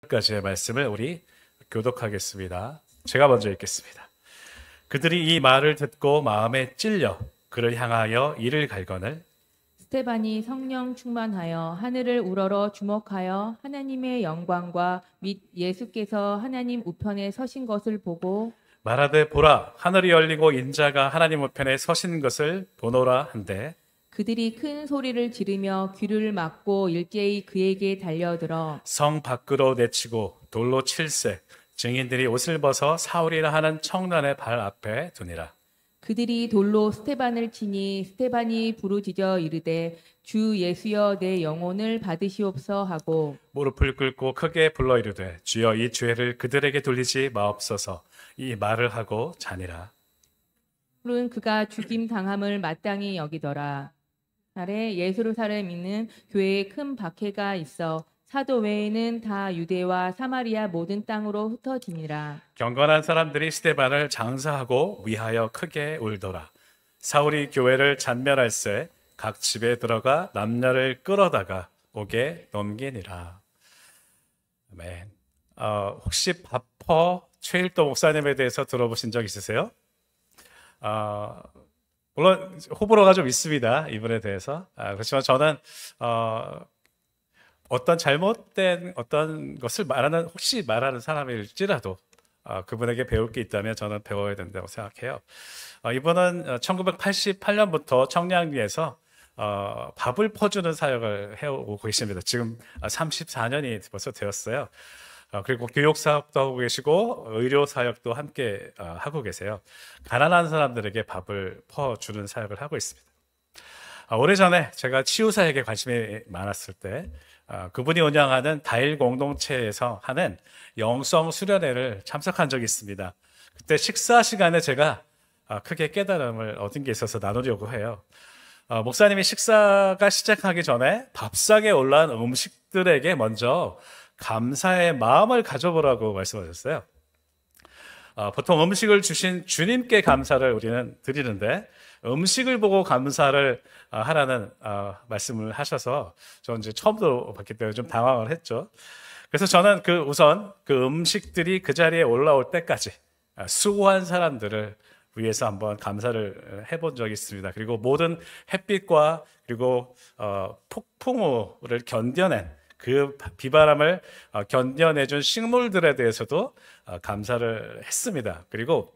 8절까지의 말씀을 우리 교독하겠습니다. 제가 먼저 읽겠습니다. 그들이 이 말을 듣고 마음에 찔려 그를 향하여 이를 갈거늘 스테반이 성령 충만하여 하늘을 우러러 주목하여 하나님의 영광과 및 예수께서 하나님 우편에 서신 것을 보고 말하되 보라 하늘이 열리고 인자가 하나님 우편에 서신 것을 보노라 한데 그들이 큰 소리를 지르며 귀를 막고 일제히 그에게 달려들어 성 밖으로 내치고 돌로 칠세 증인들이 옷을 벗어 사울이라 하는 청년의 발 앞에 두니라. 그들이 돌로 스테반을 치니 스테반이 부르짖어 이르되 주 예수여 내 영혼을 받으시옵소 하고 무릎을 꿇고 크게 불러 이르되 주여 이 죄를 그들에게 돌리지 마옵소서. 이 말을 하고 자니라. 는 그가 죽임 당함을 마땅히 여기더라. 날에 예루살렘에 있는 교회에 큰 박해가 있어 사도 외에는 다 유대와 사마리아 모든 땅으로 흩어지니라. 경건한 사람들이 스데반을 장사하고 위하여 크게 울더라. 사울이 교회를 잔멸할세 각 집에 들어가 남녀를 끌어다가 옥에 넘기니라. 아멘. 혹시 바퍼 최일도 목사님에 대해서 들어보신 적 있으세요? 물론 호불호가 좀 있습니다. 이분에 대해서. 그렇지만 저는 어떤 잘못된 어떤 것을 혹시 말하는 사람일지라도 그분에게 배울 게 있다면 저는 배워야 된다고 생각해요. 이분은 1988년부터 청량리에서 밥을 퍼주는 사역을 해오고 계십니다. 지금 34년이 벌써 되었어요. 그리고 교육 사역도 하고 계시고 의료 사역도 함께 하고 계세요. 가난한 사람들에게 밥을 퍼주는 사역을 하고 있습니다. 오래전에 제가 치유 사역에 관심이 많았을 때 그분이 운영하는 다일 공동체에서 하는 영성 수련회를 참석한 적이 있습니다. 그때 식사 시간에 제가 크게 깨달음을 얻은 게 있어서 나누려고 해요. 목사님이 식사가 시작하기 전에 밥상에 올라온 음식들에게 먼저 감사의 마음을 가져보라고 말씀하셨어요. 보통 음식을 주신 주님께 감사를 우리는 드리는데 음식을 보고 감사를 하라는 말씀을 하셔서 저는 이제 처음 들어봤기 때문에 좀 당황을 했죠. 그래서 저는 우선 그 음식들이 그 자리에 올라올 때까지 수고한 사람들을 위해서 한번 감사를 해본 적이 있습니다. 그리고 모든 햇빛과 그리고 폭풍우를 견뎌낸 그 비바람을 견뎌내준 식물들에 대해서도 감사를 했습니다. 그리고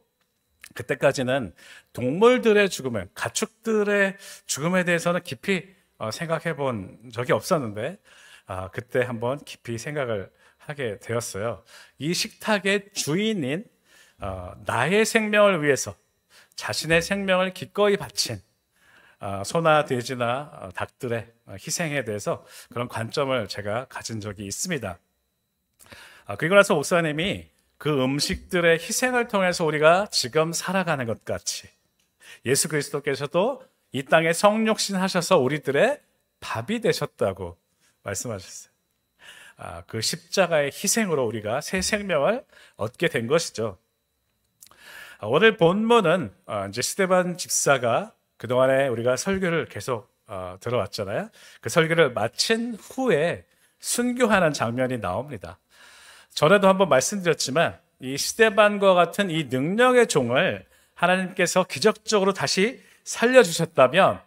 그때까지는 동물들의 죽음에, 가축들의 죽음에 대해서는 깊이 생각해 본 적이 없었는데 그때 한번 깊이 생각을 하게 되었어요. 이 식탁의 주인인 나의 생명을 위해서 자신의 생명을 기꺼이 바친 소나 돼지나 닭들의 희생에 대해서 그런 관점을 제가 가진 적이 있습니다. 그리고 나서 목사님이 그 음식들의 희생을 통해서 우리가 지금 살아가는 것 같이 예수 그리스도께서도 이 땅에 성육신 하셔서 우리들의 밥이 되셨다고 말씀하셨어요. 그 십자가의 희생으로 우리가 새 생명을 얻게 된 것이죠. 오늘 본문은 이제 스데반 집사가 그동안에 우리가 설교를 계속 들어왔잖아요. 그 설교를 마친 후에 순교하는 장면이 나옵니다. 전에도 한번 말씀드렸지만 이 스데반과 같은 이 능력의 종을 하나님께서 기적적으로 다시 살려주셨다면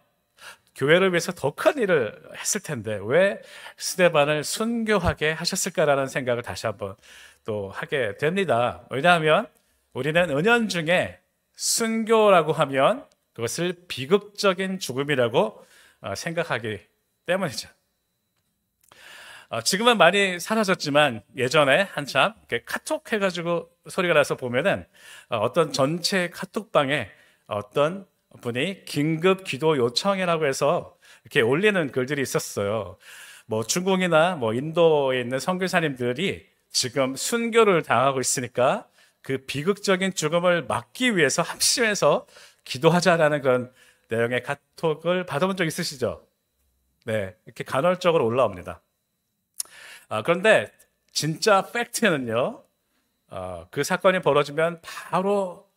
교회를 위해서 더 큰 일을 했을 텐데 왜 스데반을 순교하게 하셨을까라는 생각을 다시 한번 또 하게 됩니다. 왜냐하면 우리는 은연중에 순교라고 하면 그것을 비극적인 죽음이라고 생각하기 때문이죠. 지금은 많이 사라졌지만 예전에 한참 카톡 해가지고 소리가 나서 보면은 어떤 전체 카톡방에 어떤 분이 긴급 기도 요청이라고 해서 이렇게 올리는 글들이 있었어요. 뭐 중국이나 뭐 인도에 있는 선교사님들이 지금 순교를 당하고 있으니까 그 비극적인 죽음을 막기 위해서 합심해서 기도하자라는 그런 내용의 카톡을 받아본 적 있으시죠? 네, 이렇게 간헐적으로 올라옵니다. 그런데 진짜 팩트는요, 그 사건이 벌어지면 바로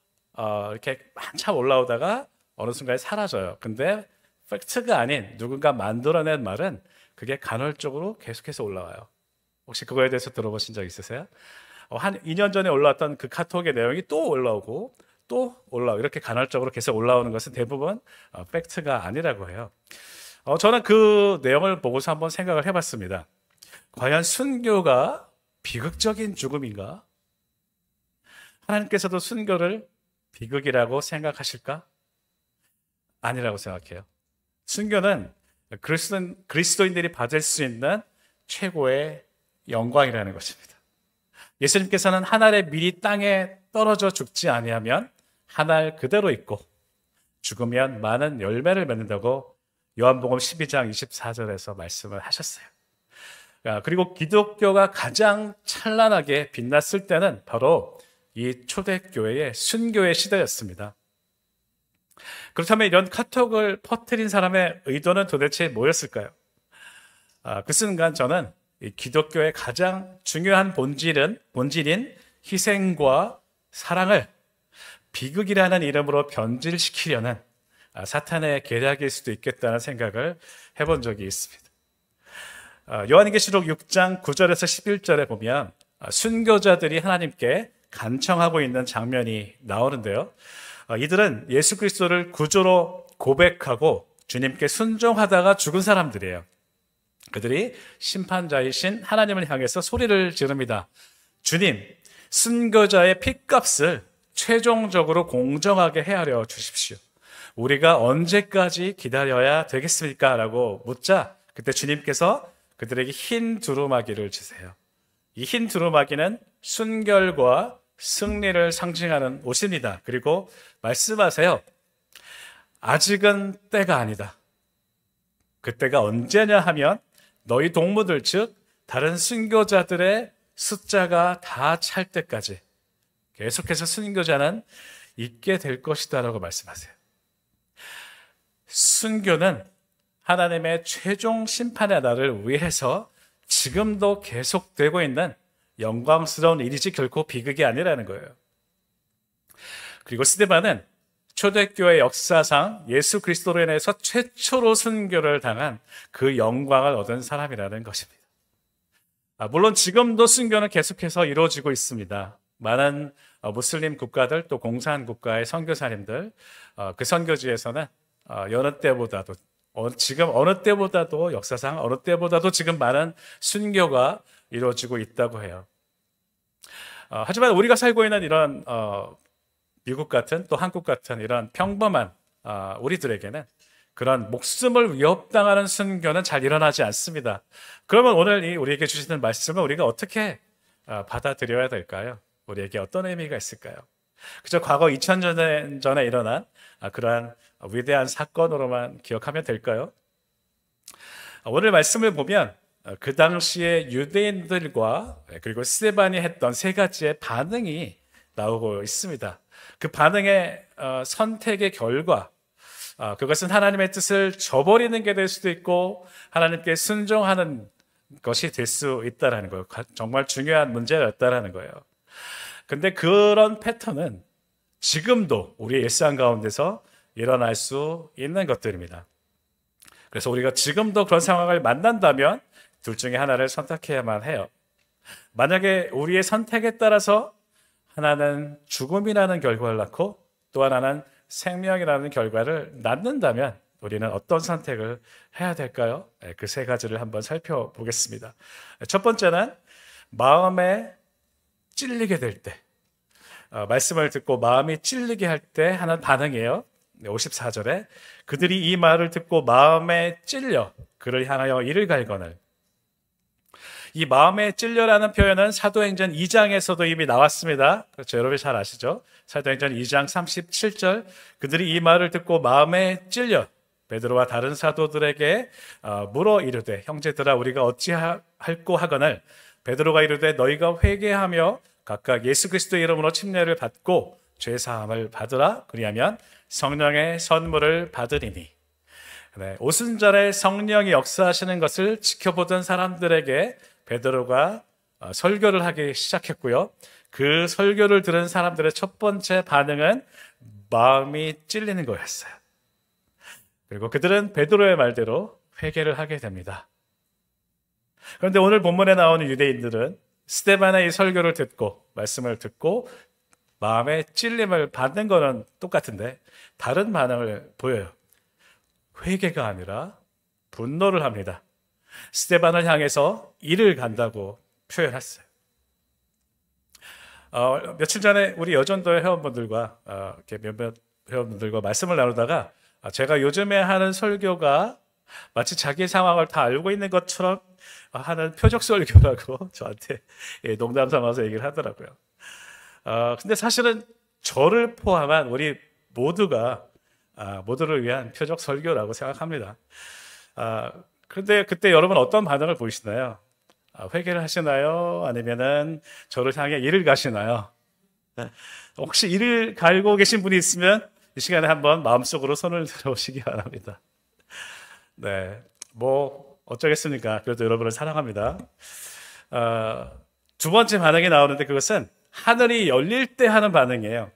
이렇게 한참 올라오다가 어느 순간에 사라져요. 근데 팩트가 아닌 누군가 만들어낸 말은 그게 간헐적으로 계속해서 올라와요. 혹시 그거에 대해서 들어보신 적 있으세요? 한 2년 전에 올라왔던 그 카톡의 내용이 또 올라오고 또 올라오고 이렇게 간헐적으로 계속 올라오는 것은 대부분 팩트가 아니라고 해요. 저는 그 내용을 보고서 한번 생각을 해봤습니다. 과연 순교가 비극적인 죽음인가? 하나님께서도 순교를 비극이라고 생각하실까? 아니라고 생각해요. 순교는 그리스도인들이 받을 수 있는 최고의 영광이라는 것입니다. 예수님께서는 한 알에 미리 땅에 떨어져 죽지 아니하면 한 알 그대로 있고 죽으면 많은 열매를 맺는다고 요한복음 12장 24절에서 말씀을 하셨어요. 그리고 기독교가 가장 찬란하게 빛났을 때는 바로 이 초대교회의 순교의 시대였습니다. 그렇다면 이런 카톡을 퍼뜨린 사람의 의도는 도대체 뭐였을까요? 그 순간 저는 이 기독교의 가장 중요한 본질인 희생과 사랑을 비극이라는 이름으로 변질시키려는 사탄의 계략일 수도 있겠다는 생각을 해본 적이 있습니다. 요한계시록 6장 9절에서 11절에 보면 순교자들이 하나님께 간청하고 있는 장면이 나오는데요. 이들은 예수 그리스도를 구주로 고백하고 주님께 순종하다가 죽은 사람들이에요. 그들이 심판자이신 하나님을 향해서 소리를 지릅니다. 주님, 순교자의 핏값을 최종적으로 공정하게 헤아려 주십시오. 우리가 언제까지 기다려야 되겠습니까? 라고 묻자 그때 주님께서 그들에게 흰 두루마기를 주세요. 이 흰 두루마기는 순결과 승리를 상징하는 옷입니다. 그리고 말씀하세요. 아직은 때가 아니다. 그때가 언제냐 하면 너희 동무들 즉 다른 순교자들의 숫자가 다 찰 때까지 계속해서 순교자는 있게 될 것이다 라고 말씀하세요. 순교는 하나님의 최종 심판의 날을 위해서 지금도 계속되고 있는 영광스러운 일이지 결코 비극이 아니라는 거예요. 그리고 스데반은 초대교회 역사상 예수 그리스도로 인해서 최초로 순교를 당한 그 영광을 얻은 사람이라는 것입니다. 물론 지금도 순교는 계속해서 이루어지고 있습니다. 많은 무슬림 국가들 또 공산 국가의 선교사님들 그 선교지에서는 여느 때보다도 지금 어느 때보다도 역사상 어느 때보다도 지금 많은 순교가 이루어지고 있다고 해요. 하지만 우리가 살고 있는 이런 미국 같은 또 한국 같은 이런 평범한 우리들에게는 그런 목숨을 위협당하는 순교는 잘 일어나지 않습니다. 그러면 오늘 우리에게 주시는 말씀을 우리가 어떻게 받아들여야 될까요? 우리에게 어떤 의미가 있을까요? 그저 과거 2000년 전에 일어난 그러한 위대한 사건으로만 기억하면 될까요? 오늘 말씀을 보면 그 당시에 유대인들과 그리고 스데반이 했던 세 가지의 반응이 나오고 있습니다. 그 반응의 선택의 결과 그것은 하나님의 뜻을 저버리는 게 될 수도 있고 하나님께 순종하는 것이 될 수 있다는 거예요. 정말 중요한 문제였다는 거예요. 근데 그런 패턴은 지금도 우리의 일상 가운데서 일어날 수 있는 것들입니다. 그래서 우리가 지금도 그런 상황을 만난다면 둘 중에 하나를 선택해야만 해요. 만약에 우리의 선택에 따라서 하나는 죽음이라는 결과를 낳고 또 하나는 생명이라는 결과를 낳는다면 우리는 어떤 선택을 해야 될까요? 그 세 가지를 한번 살펴보겠습니다. 첫 번째는 마음에 찔리게 될 때, 말씀을 듣고 마음이 찔리게 할 때 하는 반응이에요. 54절에 그들이 이 말을 듣고 마음에 찔려 그를 향하여 이를 갈거늘. 이 마음에 찔려라는 표현은 사도행전 2장에서도 이미 나왔습니다. 그렇죠. 여러분 잘 아시죠? 사도행전 2장 37절 그들이 이 말을 듣고 마음에 찔려 베드로와 다른 사도들에게 물어 이르되 형제들아 우리가 어찌할꼬 하거늘 베드로가 이르되 너희가 회개하며 각각 예수 그리스도의 이름으로 침례를 받고 죄사함을 받으라 그리하면 성령의 선물을 받으리니. 네, 오순절에 성령이 역사하시는 것을 지켜보던 사람들에게 베드로가 설교를 하기 시작했고요. 그 설교를 들은 사람들의 첫 번째 반응은 마음이 찔리는 거였어요. 그리고 그들은 베드로의 말대로 회개를 하게 됩니다. 그런데 오늘 본문에 나오는 유대인들은 스데반의 이 설교를 듣고 말씀을 듣고 마음에 찔림을 받는 거는 똑같은데 다른 반응을 보여요. 회개가 아니라 분노를 합니다. 스데반을 향해서 이를 간다고 표현했어요. 며칠 전에 우리 여전도의 회원분들과 이렇게 몇몇 회원분들과 말씀을 나누다가 제가 요즘에 하는 설교가 마치 자기 상황을 다 알고 있는 것처럼 하는 표적 설교라고 저한테 농담 삼아서 얘기를 하더라고요. 근데 사실은 저를 포함한 우리 모두가 모두를 위한 표적 설교라고 생각합니다. 그런데 그때 여러분 어떤 반응을 보이시나요? 회개를 하시나요? 아니면은 저를 향해 이를 가시나요? 혹시 이를 갈고 계신 분이 있으면 이 시간에 한번 마음속으로 손을 들어오시기 바랍니다. 네, 뭐 어쩌겠습니까? 그래도 여러분을 사랑합니다. 두 번째 반응이 나오는데 그것은 하늘이 열릴 때 하는 반응이에요.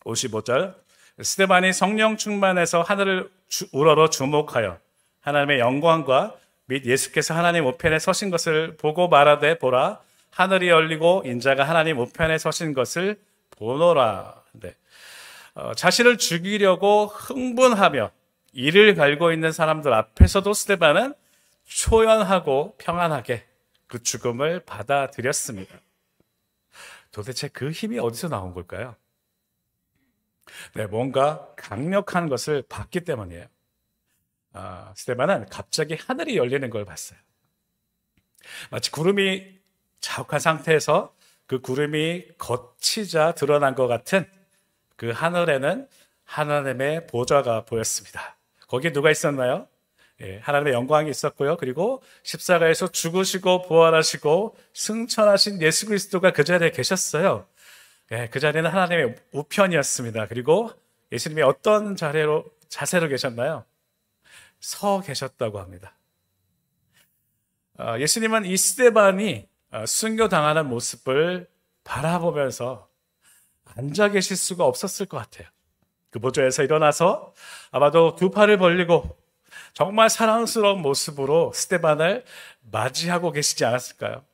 55절 스데반이 성령 충만해서 하늘을 우러러 주목하여 하나님의 영광과 및 예수께서 하나님 우편에 서신 것을 보고 말하되 보라 하늘이 열리고 인자가 하나님 우편에 서신 것을 보노라. 네. 자신을 죽이려고 흥분하며 이를 갈고 있는 사람들 앞에서도 스데반은 초연하고 평안하게 그 죽음을 받아들였습니다. 도대체 그 힘이 어디서 나온 걸까요? 네, 뭔가 강력한 것을 봤기 때문이에요. 스데반은 갑자기 하늘이 열리는 걸 봤어요. 마치 구름이 자욱한 상태에서 그 구름이 걷히자 드러난 것 같은 그 하늘에는 하나님의 보좌가 보였습니다. 거기에 누가 있었나요? 하나님의 영광이 있었고요. 그리고 십자가에서 죽으시고 부활하시고 승천하신 예수 그리스도가 그 자리에 계셨어요. 그 자리는 하나님의 우편이었습니다. 그리고 예수님이 어떤 자세로 계셨나요? 서 계셨다고 합니다. 예수님은 이 스데반이 순교당하는 모습을 바라보면서 앉아 계실 수가 없었을 것 같아요. 그 보좌에서 일어나서 아마도 두 팔을 벌리고 정말 사랑스러운 모습으로 스데반을 맞이하고 계시지 않았을까요?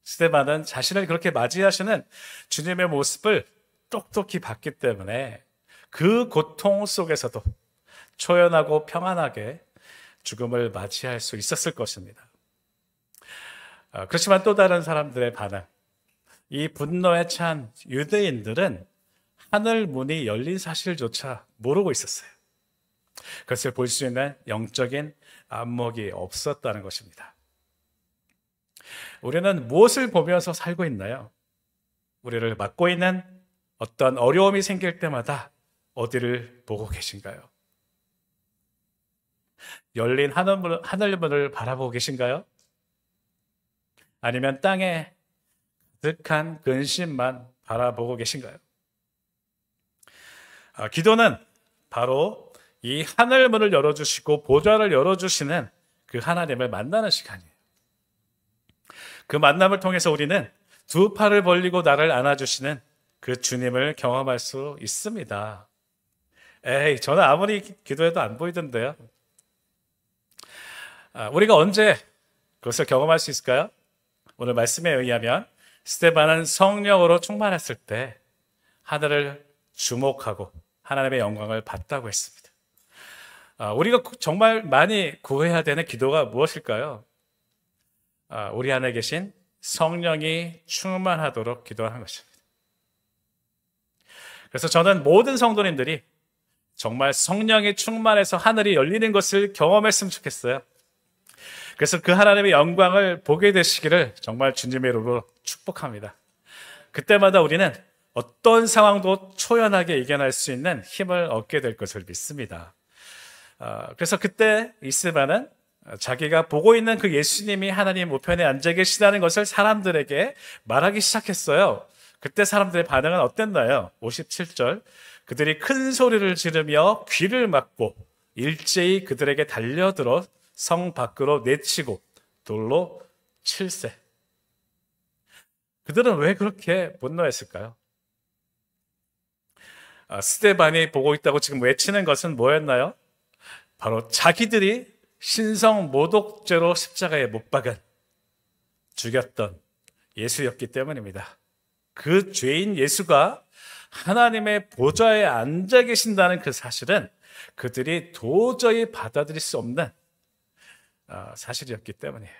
스데반은 자신을 그렇게 맞이하시는 주님의 모습을 똑똑히 봤기 때문에 그 고통 속에서도 초연하고 평안하게 죽음을 맞이할 수 있었을 것입니다. 그렇지만 또 다른 사람들의 반응, 이 분노에 찬 유대인들은 하늘 문이 열린 사실조차 모르고 있었어요. 그것을 볼 수 있는 영적인 안목이 없었다는 것입니다. 우리는 무엇을 보면서 살고 있나요? 우리를 맡고 있는 어떤 어려움이 생길 때마다 어디를 보고 계신가요? 열린 하늘문을 바라보고 계신가요? 아니면 땅에 가득한 근심만 바라보고 계신가요? 기도는 바로 이 하늘문을 열어주시고 보좌를 열어주시는 그 하나님을 만나는 시간이에요. 그 만남을 통해서 우리는 두 팔을 벌리고 나를 안아주시는 그 주님을 경험할 수 있습니다. 저는 아무리 기도해도 안 보이던데요. 우리가 언제 그것을 경험할 수 있을까요? 오늘 말씀에 의하면 스데반은 성령으로 충만했을 때 하늘을 주목하고 하나님의 영광을 봤다고 했습니다. 우리가 정말 많이 구해야 되는 기도가 무엇일까요? 우리 안에 계신 성령이 충만하도록 기도하는 것입니다. 그래서 저는 모든 성도님들이 정말 성령이 충만해서 하늘이 열리는 것을 경험했으면 좋겠어요. 그래서 그 하나님의 영광을 보게 되시기를 정말 주님의 이름으로 축복합니다. 그때마다 우리는 어떤 상황도 초연하게 이겨낼 수 있는 힘을 얻게 될 것을 믿습니다. 그래서 그때 스데반은 자기가 보고 있는 그 예수님이 하나님 우편에 앉아 계시다는 것을 사람들에게 말하기 시작했어요. 그때 사람들의 반응은 어땠나요? 57절 그들이 큰 소리를 지르며 귀를 막고 일제히 그들에게 달려들어 성 밖으로 내치고 돌로 칠세. 그들은 왜 그렇게 분노했을까요? 스데반이 보고 있다고 지금 외치는 것은 뭐였나요? 바로 자기들이 신성 모독죄로 십자가에 못 박은 죽였던 예수였기 때문입니다. 그 죄인 예수가 하나님의 보좌에 앉아 계신다는 그 사실은 그들이 도저히 받아들일 수 없는 사실이었기 때문이에요.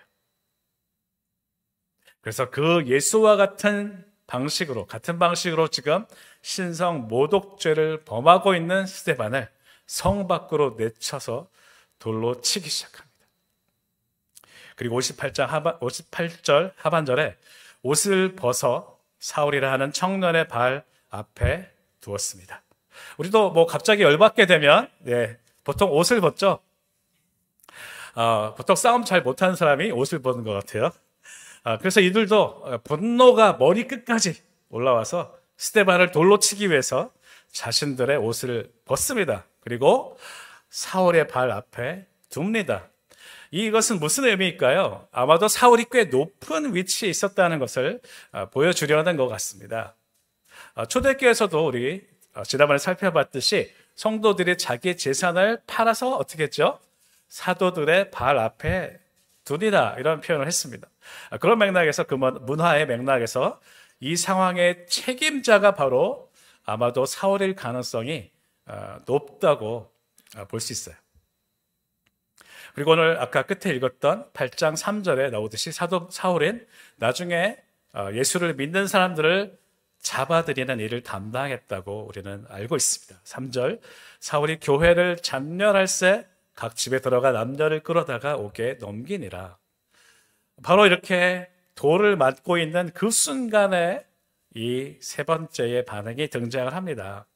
그래서 그 예수와 같은 방식으로 지금 신성 모독죄를 범하고 있는 스데반을 성 밖으로 내쳐서 돌로 치기 시작합니다. 그리고 58절 하반절에 옷을 벗어 사울이라 하는 청년의 발 앞에 두었습니다. 우리도 뭐 갑자기 열받게 되면 보통 옷을 벗죠. 보통 싸움 잘 못하는 사람이 옷을 벗는 것 같아요. 그래서 이들도 분노가 머리 끝까지 올라와서 스데반을 돌로 치기 위해서 자신들의 옷을 벗습니다. 그리고 사울의 발 앞에 둡니다. 이것은 무슨 의미일까요? 아마도 사울이 꽤 높은 위치에 있었다는 것을 보여주려는 것 같습니다. 초대교회에서도 우리 지난번에 살펴봤듯이 성도들이 자기 재산을 팔아서 어떻게 했죠? 사도들의 발 앞에 두리라, 이런 표현을 했습니다. 그런 맥락에서, 그 문화의 맥락에서 이 상황의 책임자가 바로 아마도 사울일 가능성이 높다고 볼 수 있어요. 그리고 오늘 아까 끝에 읽었던 8장 3절에 나오듯이 사도 사울은 나중에 예수를 믿는 사람들을 잡아들이는 일을 담당했다고 우리는 알고 있습니다. 3절, 사울이 교회를 잠멸할새 각 집에 들어가 남녀를 끌어다가 옥에 넘기니라. 바로 이렇게 돌을 맞고 있는 그 순간에 이 세 번째의 반응이 등장을 합니다.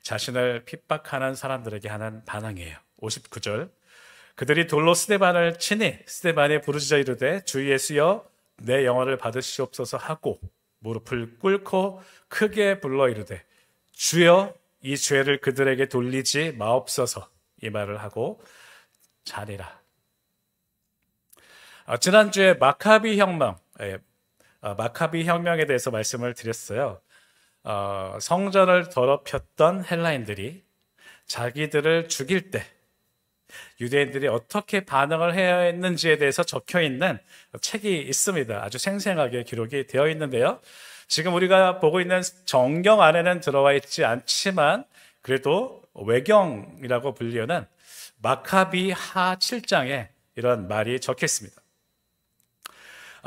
자신을 핍박하는 사람들에게 하는 반응이에요. 59절, 그들이 돌로 스데반을 치니 스데반이 부르짖어 이르되 주 예수여 내 영혼을 받으시옵소서 하고 무릎을 꿇고 크게 불러 이르되 주여 이 죄를 그들에게 돌리지 마옵소서, 이 말을 하고 자니라. 지난주에 마카비 혁명에 대해서 말씀을 드렸어요. 성전을 더럽혔던 헬라인들이 자기들을 죽일 때 유대인들이 어떻게 반응을 해야 했는지에 대해서 적혀 있는 책이 있습니다. 아주 생생하게 기록이 되어 있는데요. 지금 우리가 보고 있는 정경 안에는 들어와 있지 않지만 그래도 외경이라고 불리는 마카비 하 7장에 이런 말이 적혀 있습니다.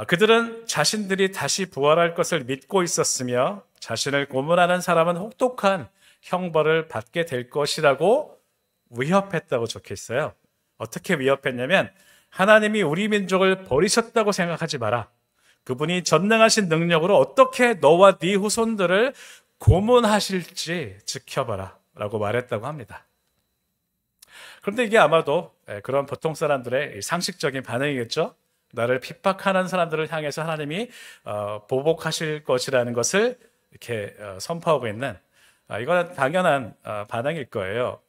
그들은 자신들이 다시 부활할 것을 믿고 있었으며 자신을 고문하는 사람은 혹독한 형벌을 받게 될 것이라고 위협했다고 적혀 있어요. 어떻게 위협했냐면 하나님이 우리 민족을 버리셨다고 생각하지 마라. 그분이 전능하신 능력으로 어떻게 너와 네 후손들을 고문하실지 지켜봐라 라고 말했다고 합니다. 그런데 이게 아마도 그런 보통 사람들의 상식적인 반응이겠죠. 나를 핍박하는 사람들을 향해서 하나님이 보복하실 것이라는 것을 이렇게 선포하고 있는, 이거는 당연한 반응일 거예요.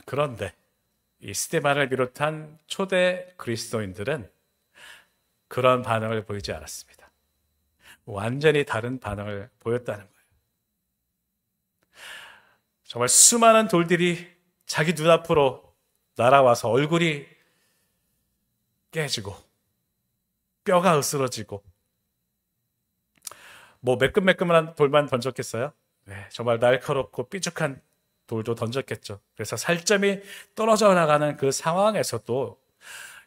그런데 이 스데반을 비롯한 초대 그리스도인들은 그런 반응을 보이지 않았습니다. 완전히 다른 반응을 보였다는 거예요. 정말 수많은 돌들이 자기 눈앞으로 날아와서 얼굴이 깨지고 뼈가 으스러지고, 뭐 매끈매끈한 돌만 던졌겠어요? 네, 정말 날카롭고 삐죽한 돌도 던졌겠죠. 그래서 살점이 떨어져 나가는 그 상황에서도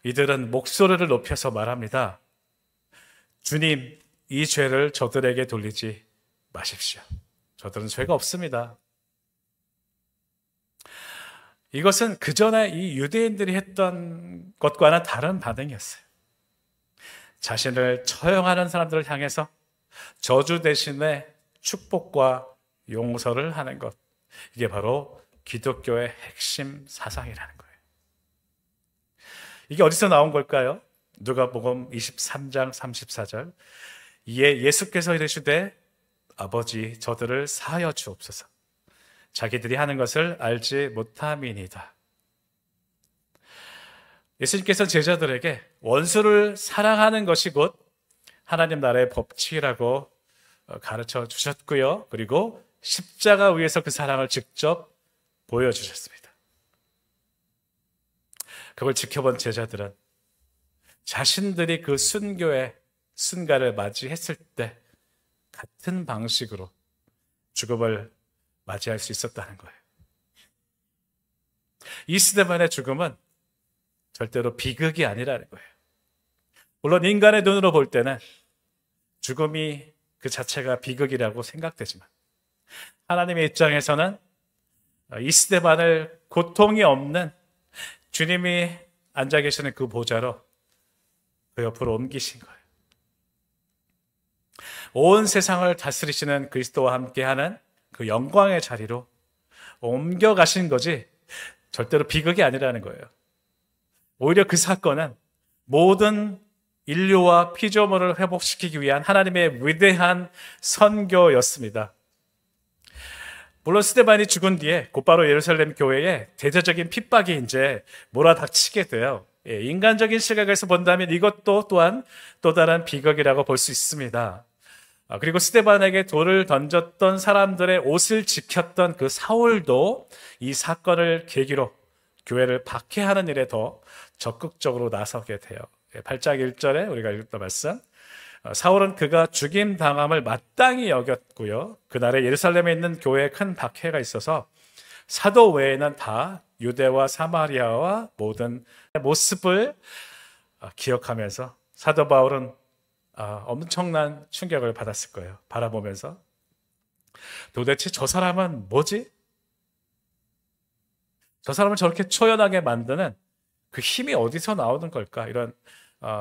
이들은 목소리를 높여서 말합니다. 주님, 이 죄를 저들에게 돌리지 마십시오. 저들은 죄가 없습니다. 이것은 그 전에 이 유대인들이 했던 것과는 다른 반응이었어요. 자신을 처형하는 사람들을 향해서 저주 대신에 축복과 용서를 하는 것, 이게 바로 기독교의 핵심 사상이라는 거예요. 이게 어디서 나온 걸까요? 누가복음 23장 34절, 이에 예수께서 이르시되 아버지 저들을 사하여 주옵소서, 자기들이 하는 것을 알지 못함이니이다. 예수님께서 제자들에게 원수를 사랑하는 것이 곧 하나님 나라의 법칙이라고 가르쳐 주셨고요. 그리고 십자가 위에서 그 사랑을 직접 보여주셨습니다. 그걸 지켜본 제자들은 자신들이 그 순교의 순간을 맞이했을 때 같은 방식으로 죽음을 맞이할 수 있었다는 거예요. 이 스데반의 죽음은 절대로 비극이 아니라는 거예요. 물론 인간의 눈으로 볼 때는 죽음이 그 자체가 비극이라고 생각되지만 하나님의 입장에서는 이 스데반을 고통이 없는 주님이 앉아 계시는 그 보좌로 그 옆으로 옮기신 거예요. 온 세상을 다스리시는 그리스도와 함께하는 그 영광의 자리로 옮겨가신 거지 절대로 비극이 아니라는 거예요. 오히려 그 사건은 모든 인류와 피조물을 회복시키기 위한 하나님의 위대한 선교였습니다. 물론 스데반이 죽은 뒤에 곧바로 예루살렘 교회에 대대적인 핍박이 이제 몰아닥치게 돼요. 인간적인 시각에서 본다면 이것도 또한 또 다른 비극이라고 볼 수 있습니다. 그리고 스데반에게 돌을 던졌던 사람들의 옷을 지켰던 그 사울도 이 사건을 계기로 교회를 박해하는 일에 더 적극적으로 나서게 돼요. 8장 1절에 우리가 읽었던 말씀, 사울은 그가 죽임 당함을 마땅히 여겼고요. 그날에 예루살렘에 있는 교회에 큰 박해가 있어서 사도 외에는 다 유대와 사마리아와 모든 모습을 기억하면서 사도 바울은 엄청난 충격을 받았을 거예요. 바라보면서 도대체 저 사람은 뭐지? 저 사람을 저렇게 초연하게 만드는 그 힘이 어디서 나오는 걸까? 이런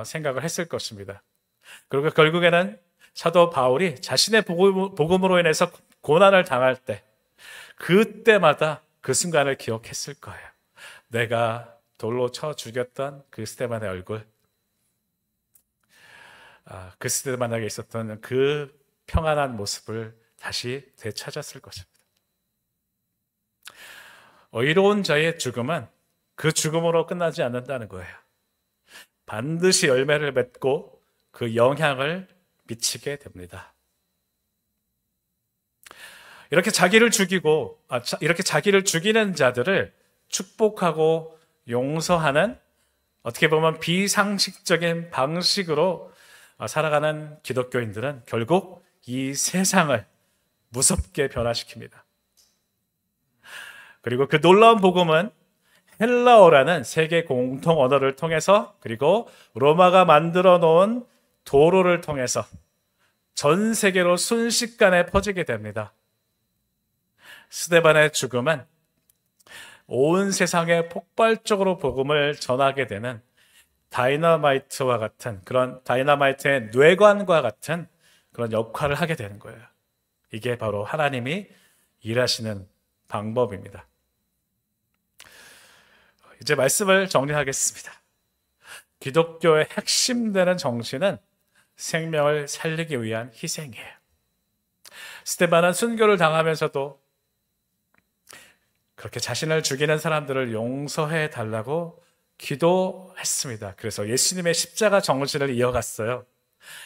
생각을 했을 것입니다. 그리고 결국에는 사도 바울이 자신의 복음으로 인해서 고난을 당할 때 그때마다 그 순간을 기억했을 거예요. 내가 돌로 쳐 죽였던 그 스데반의 얼굴, 그 스데반에게 있었던 그 평안한 모습을 다시 되찾았을 것입니다. 의로운 자의 죽음은 그 죽음으로 끝나지 않는다는 거예요. 반드시 열매를 맺고 그 영향을 미치게 됩니다. 이렇게 자기를 죽이는 자들을 축복하고 용서하는 어떻게 보면 비상식적인 방식으로 살아가는 기독교인들은 결국 이 세상을 무섭게 변화시킵니다. 그리고 그 놀라운 복음은 헬라어라는 세계 공통 언어를 통해서 그리고 로마가 만들어 놓은 도로를 통해서 전 세계로 순식간에 퍼지게 됩니다. 스데반의 죽음은 온 세상에 폭발적으로 복음을 전하게 되는 다이너마이트와 같은 그런 다이너마이트의 뇌관과 같은 그런 역할을 하게 되는 거예요. 이게 바로 하나님이 일하시는 방법입니다. 이제 말씀을 정리하겠습니다. 기독교의 핵심되는 정신은 생명을 살리기 위한 희생이에요. 스데반은 순교를 당하면서도 그렇게 자신을 죽이는 사람들을 용서해 달라고 기도했습니다. 그래서 예수님의 십자가 정신을 이어갔어요.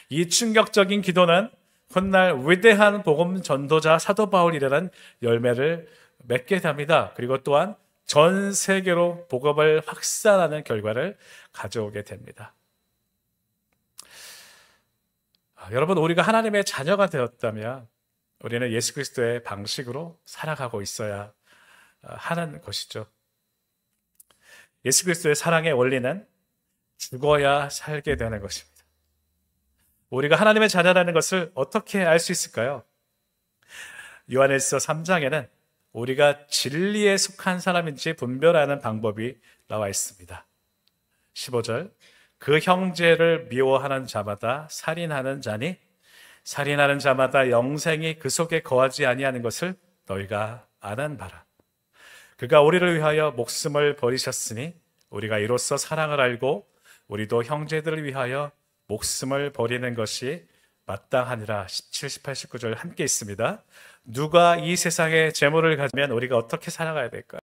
이 충격적인 기도는 훗날 위대한 복음 전도자 사도 바울이라는 열매를 맺게 됩니다. 그리고 또한 전 세계로 복음을 확산하는 결과를 가져오게 됩니다. 여러분, 우리가 하나님의 자녀가 되었다면 우리는 예수 그리스도의 방식으로 살아가고 있어야 하는 것이죠. 예수 그리스도의 사랑의 원리는 죽어야 살게 되는 것입니다. 우리가 하나님의 자녀라는 것을 어떻게 알 수 있을까요? 요한일서 3장에는 우리가 진리에 속한 사람인지 분별하는 방법이 나와 있습니다. 15절, 그 형제를 미워하는 자마다 살인하는 자니 살인하는 자마다 영생이 그 속에 거하지 아니하는 것을 너희가 아는 바라. 그가 우리를 위하여 목숨을 버리셨으니 우리가 이로써 사랑을 알고 우리도 형제들을 위하여 목숨을 버리는 것이 마땅하니라. 17, 18, 19절 함께 있습니다. 누가 이 세상에 재물을 가지면 우리가 어떻게 살아가야 될까요?